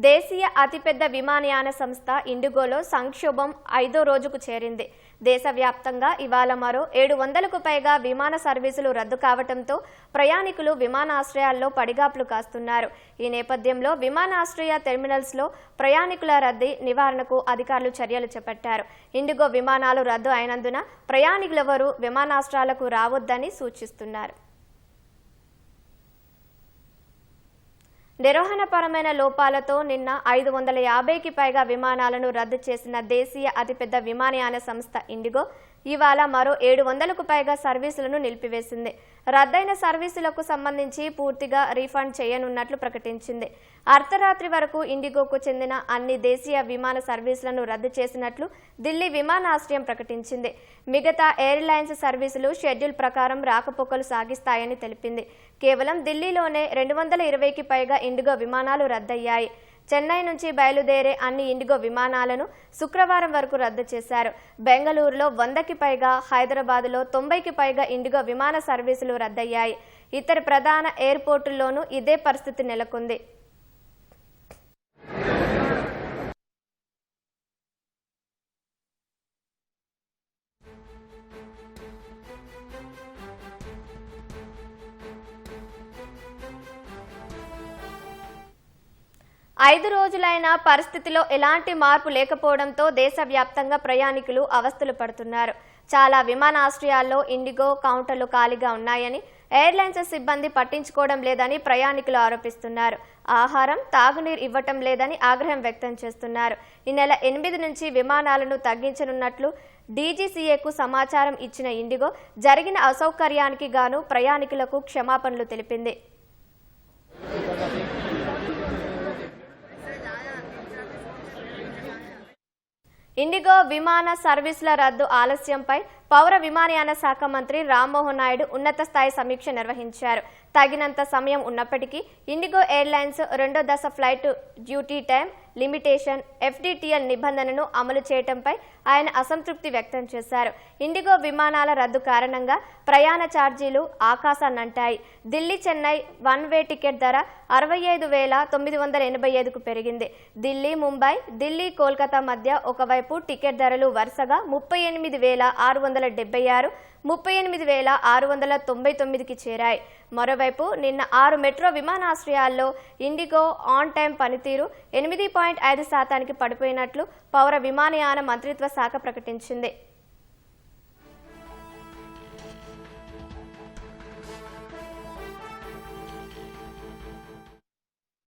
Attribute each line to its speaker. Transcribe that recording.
Speaker 1: దేశీయ అతిపెద్ద విమానయాన సంస్థ ఇండిగోలో సంక్షోభం 5వ రోజుకు చేరింది. దేశవ్యాప్తంగా ఇవాళ మరో 700కు పైగా విమాన సర్వీసులు రద్దు కావడంతో ప్రయాణికులు విమానాశ్రయాల్లో పడిగాపులు కాస్తున్నారు. ఈ నేపథ్యంలో విమానాశ్రయ టెర్మినల్స్లో ప్రయాణికుల రద్దీ నివారణకు అధికారులు చర్యలు చేపట్టారు. ఇండిగో విమానాలు రద్దు అయినందున ప్రయాణికులెవరూ విమానాశ్రయాలకు రావొద్దని సూచిస్తున్నారు. నిర్వహణపరమైన లోపాలతో నిన్న 550కి పైగా విమానాలను రద్దు చేసిన దేశీయ అతిపెద్ద విమానయాన సంస్థ ఇండిగో ఇవాళ మరో 700కు పైగా సర్వీసులను నిలిపివేసింది. రద్దయిన సర్వీసులకు సంబంధించి పూర్తిగా రీఫండ్ చేయనున్నట్లు ప్రకటించింది. అర్ధరాత్రి వరకు ఇండిగోకు చెందిన అన్ని దేశీయ విమాన సర్వీసులను రద్దు చేసినట్లు ఢిల్లీ విమానాశ్రయం ప్రకటించింది. మిగతా ఎయిర్లైన్స్ సర్వీసులు షెడ్యూల్ ప్రకారం రాకపోకలు సాగిస్తాయని తెలిపింది. కేవలం ఢిల్లీలోనే 220కి పైగా ఇండిగో విమానాలు రద్దయ్యాయి. చెన్నై నుంచి బయలుదేరే అన్ని ఇండిగో విమానాలను శుక్రవారం వరకు రద్దు చేశారు. బెంగళూరులో 100కి పైగా, హైదరాబాద్లో 90కి పైగా ఇండిగో విమాన సర్వీసులు రద్దయ్యాయి. ఇతర ప్రధాన ఎయిర్పోర్టుల్లోనూ ఇదే పరిస్థితి నెలకొంది. ఐదు రోజులైన పరిస్థితిలో ఎలాంటి మార్పు లేకపోవడంతో దేశవ్యాప్తంగా ప్రయాణికులు అవస్థలు పడుతున్నారు. చాలా విమానాశ్రయాల్లో ఇండిగో కౌంటర్లు ఖాళీగా ఉన్నాయని, ఎయిర్లైన్స్ సిబ్బంది పట్టించుకోవడం లేదని ప్రయాణికులు ఆరోపిస్తున్నారు. ఆహారం, తాగునీరు ఇవ్వటం లేదని ఆగ్రహం వ్యక్తం చేస్తున్నారు. ఈ నెల 8 నుంచి విమానాలను తగ్గించనున్నట్లు డీజీసీఏకు సమాచారం ఇచ్చిన ఇండిగో జరిగిన అసౌకర్యానికి గాను ప్రయాణికులకు క్షమాపణలు తెలిపింది. ఇండిగో విమాన సర్వీసుల రద్దు ఆలస్యంపై పౌర విమానయాన శాఖ మంత్రి రామ్మోహన్ నాయుడు ఉన్నత స్థాయి సమీక్ష నిర్వహించారు. తగినంత సమయం ఉన్నప్పటికీ ఇండిగో ఎయిర్లైన్స్ 2వ దశ flight duty time limitation FDTL నిబంధనను అమలు చేయడంపై ఆయన అసంతృప్తి వ్యక్తం చేశారు. ఇండిగో విమానాల రద్దు కారణంగా ప్రయాణ ఛార్జీలు ఆకాశాన్నంటాయి. Delhi Chennai one way ticket ధర 65,985కు పెరిగింది. ఢిల్లీ ముంబై, ఢిల్లీ కోల్కతా మధ్య ఒకవైపు టికెట్ ధరలు వరుసగా 38,676, 38,699కి చేరాయి. మరోవైపు నిన్న 6 మెట్రో విమానాశ్రయాల్లో ఇండిగో ఆన్ టైం పనితీరు 8.5% పడిపోయినట్లు పౌర విమానయాన మంత్రిత్వ శాఖ ప్రకటించింది.